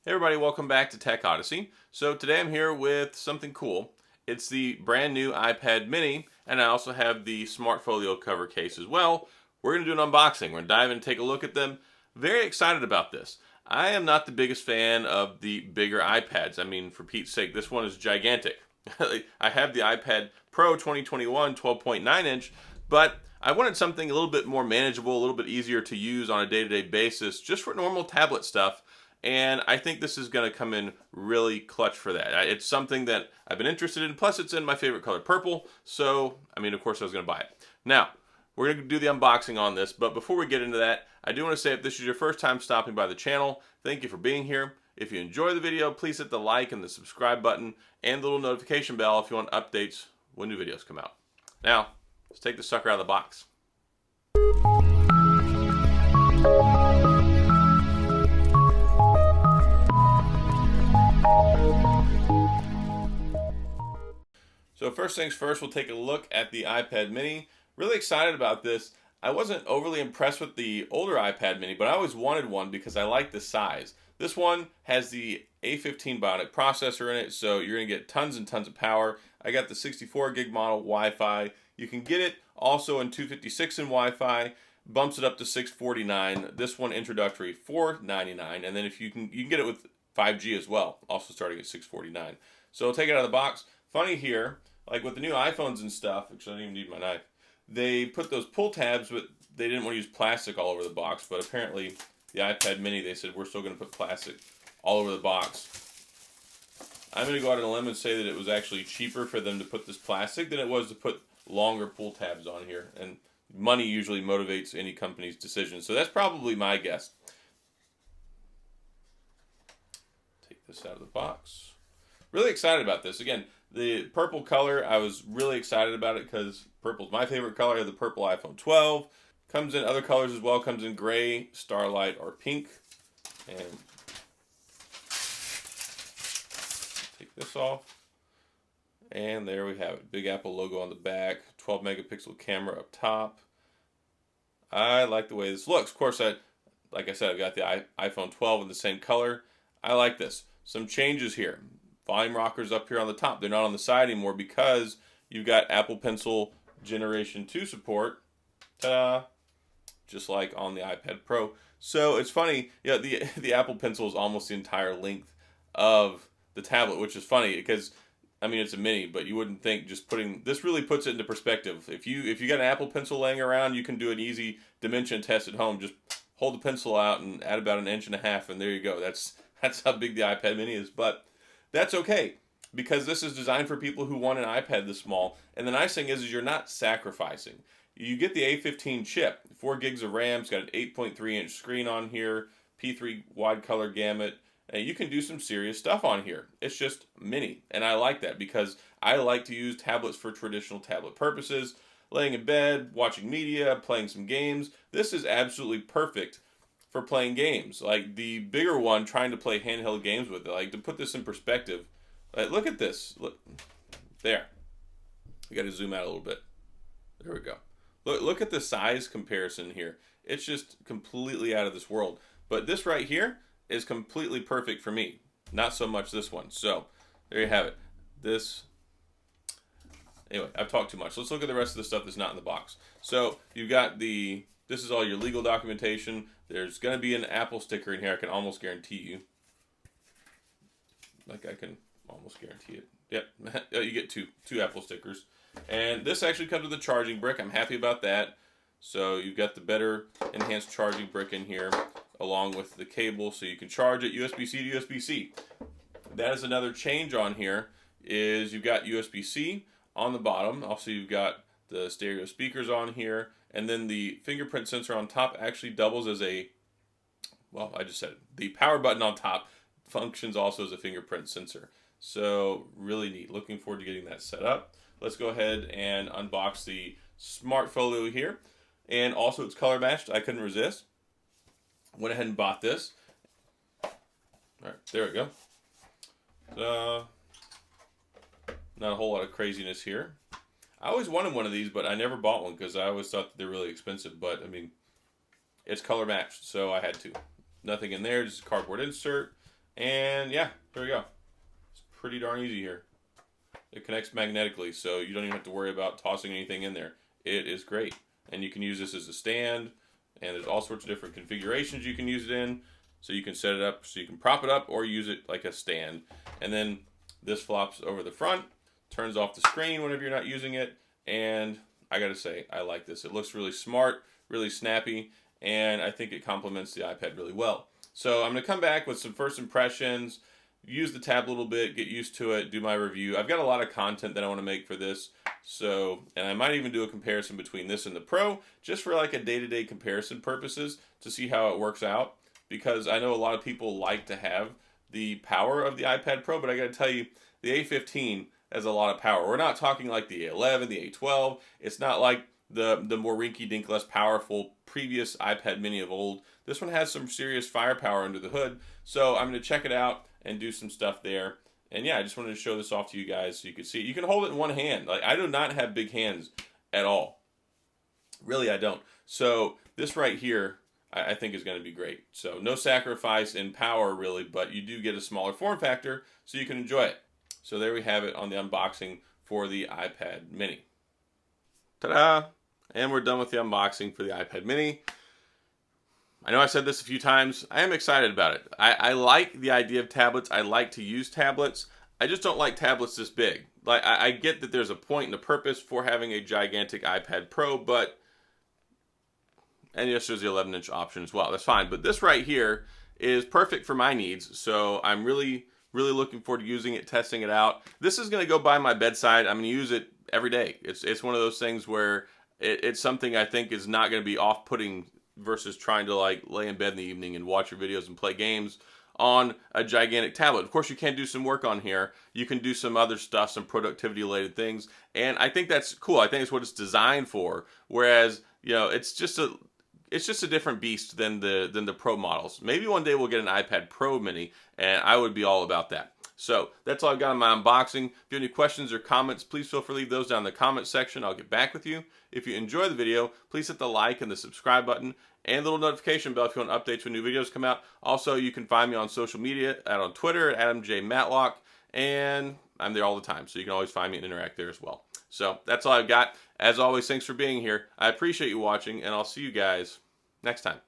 Hey everybody, welcome back to Tech Odyssey. So today I'm here with something cool. It's the brand new iPad mini, and I also have the Smart Folio cover case as well. We're going to do an unboxing. We're going to dive in and take a look at them. Very excited about this. I am not the biggest fan of the bigger iPads. I mean, for Pete's sake, this one is gigantic. I have the iPad Pro 2021 12.9 inch, but I wanted something a little bit more manageable, a little bit easier to use on a day-to-day basis, just for normal tablet stuff. And I think this is going to come in really clutch for that. It's something that I've been interested in, plus it's in my favorite color, purple. So, I mean, of course I was going to buy it. Now, we're going to do the unboxing on this, but before we get into that, I do want to say if this is your first time stopping by the channel, thank you for being here. If you enjoy the video, please hit the like and the subscribe button and the little notification bell if you want updates when new videos come out. Now, let's take the sucker out of the box. So first things first, we'll take a look at the iPad mini. Really excited about this. I wasn't overly impressed with the older iPad mini, but I always wanted one because I like the size. This one has the A15 Bionic processor in it, so you're going to get tons and tons of power. I got the 64 gig model Wi-Fi. You can get it also in 256 in Wi-Fi. Bumps it up to 649. This one introductory $499, and then if you can get it with 5G as well, also starting at 649. So I'll take it out of the box. Funny here, like with the new iPhones and stuff, actually I don't even need my knife, they put those pull tabs, but they didn't want to use plastic all over the box. But apparently the iPad mini, they said we're still going to put plastic all over the box. I'm going to go out on a limb and say that it was actually cheaper for them to put this plastic than it was to put longer pull tabs on here. And money usually motivates any company's decision. So that's probably my guess. Take this out of the box. Really excited about this. Again, the purple color, I was really excited about it because purple's my favorite color. I have the purple iPhone 12. Comes in other colors as well. Comes in gray, starlight, or pink. And take this off. And there we have it. Big Apple logo on the back. 12 megapixel camera up top. I like the way this looks. Of course, like I said, I've got the iPhone 12 in the same color. I like this. Some changes here. Volume rockers up here on the top. They're not on the side anymore because you've got Apple Pencil Generation 2 support. Ta-da! Just like on the iPad Pro. So it's funny, yeah, the Apple Pencil is almost the entire length of the tablet, which is funny because, I mean, it's a mini, but you wouldn't think just putting, this really puts it into perspective. If you got an Apple Pencil laying around, you can do an easy dimension test at home. Just hold the pencil out and add about 1.5 inches, and there you go. That's how big the iPad mini is, but that's okay, because this is designed for people who want an iPad this small. And the nice thing is you're not sacrificing. You get the A15 chip, 4 gigs of RAM, it's got an 8.3 inch screen on here, P3 wide color gamut, and you can do some serious stuff on here. It's just mini, and I like that because I like to use tablets for traditional tablet purposes, laying in bed, watching media, playing some games. This is absolutely perfect for playing games. Like the bigger one, trying to play handheld games with it. Like, to put this in perspective, look at this. Look there. We got to zoom out a little bit. There we go. Look at the size comparison here. It's just completely out of this world. But this right here is completely perfect for me. Not so much this one. So there you have it. Anyway, I've talked too much. Let's look at the rest of the stuff that's not in the box. So you've got this is all your legal documentation. There's going to be an Apple sticker in here, I can almost guarantee you. Like, I can almost guarantee it. Yep, you get two Apple stickers. And this actually comes with a charging brick. I'm happy about that. So you've got the better enhanced charging brick in here, along with the cable, so you can charge it USB-C to USB-C. That is another change on here, is you've got USB-C on the bottom. Also, you've got the stereo speakers on here. And then the fingerprint sensor on top actually doubles as I just said it. The power button on top functions also as a fingerprint sensor. So really neat. Looking forward to getting that set up. Let's go ahead and unbox the Smart Folio here. And also it's color matched. I couldn't resist. Went ahead and bought this. All right, there we go. Not a whole lot of craziness here. I always wanted one of these, but I never bought one because I always thought that they're really expensive. But, I mean, it's color matched, so I had to. Nothing in there, just a cardboard insert. And yeah, there we go. It's pretty darn easy here. It connects magnetically, so you don't even have to worry about tossing anything in there. It is great. And you can use this as a stand, and there's all sorts of different configurations you can use it in. So you can set it up so you can prop it up or use it like a stand. And then this flops over the front, turns off the screen whenever you're not using it, and I gotta say, I like this. It looks really smart, really snappy, and I think it complements the iPad really well. So I'm gonna come back with some first impressions, use the tab a little bit, get used to it, do my review. I've got a lot of content that I want to make for this, so, and I might even do a comparison between this and the Pro, just for like a day-to-day comparison purposes to see how it works out, because I know a lot of people like to have the power of the iPad Pro, but I gotta tell you, the A15 has a lot of power. We're not talking like the A11, the A12. It's not like the more rinky-dink, less powerful previous iPad mini of old. This one has some serious firepower under the hood, so I'm going to check it out and do some stuff there. And yeah, I just wanted to show this off to you guys so you can see it. You can hold it in one hand. Like, I do not have big hands at all. Really, I don't. So this right here, I think is going to be great. So no sacrifice in power, really, but you do get a smaller form factor so you can enjoy it. So there we have it on the unboxing for the iPad mini. Ta-da! And we're done with the unboxing for the iPad mini. I know I said this a few times. I am excited about it. I like the idea of tablets. I like to use tablets. I just don't like tablets this big. Like, I get that there's a point and a purpose for having a gigantic iPad Pro, but, and yes, there's the 11-inch option as well. That's fine. But this right here is perfect for my needs. So I'm really looking forward to using it, testing it out. This is going to go by my bedside. I'm going to use it every day. It's one of those things where it's something I think is not going to be off-putting versus trying to like lay in bed in the evening and watch your videos and play games on a gigantic tablet. Of course, you can do some work on here. You can do some other stuff, some productivity-related things, and I think that's cool. I think it's what it's designed for. Whereas, you know, it's just a different beast than the Pro models. Maybe one day we'll get an iPad Pro Mini, and I would be all about that. So that's all I've got on my unboxing. If you have any questions or comments, please feel free to leave those down in the comment section. I'll get back with you. If you enjoy the video, please hit the like and the subscribe button and the little notification bell if you want updates when new videos come out. Also, you can find me on social media, on Twitter at AdamJMatlock, and I'm there all the time, so you can always find me and interact there as well. So that's all I've got. As always, thanks for being here. I appreciate you watching, and I'll see you guys next time.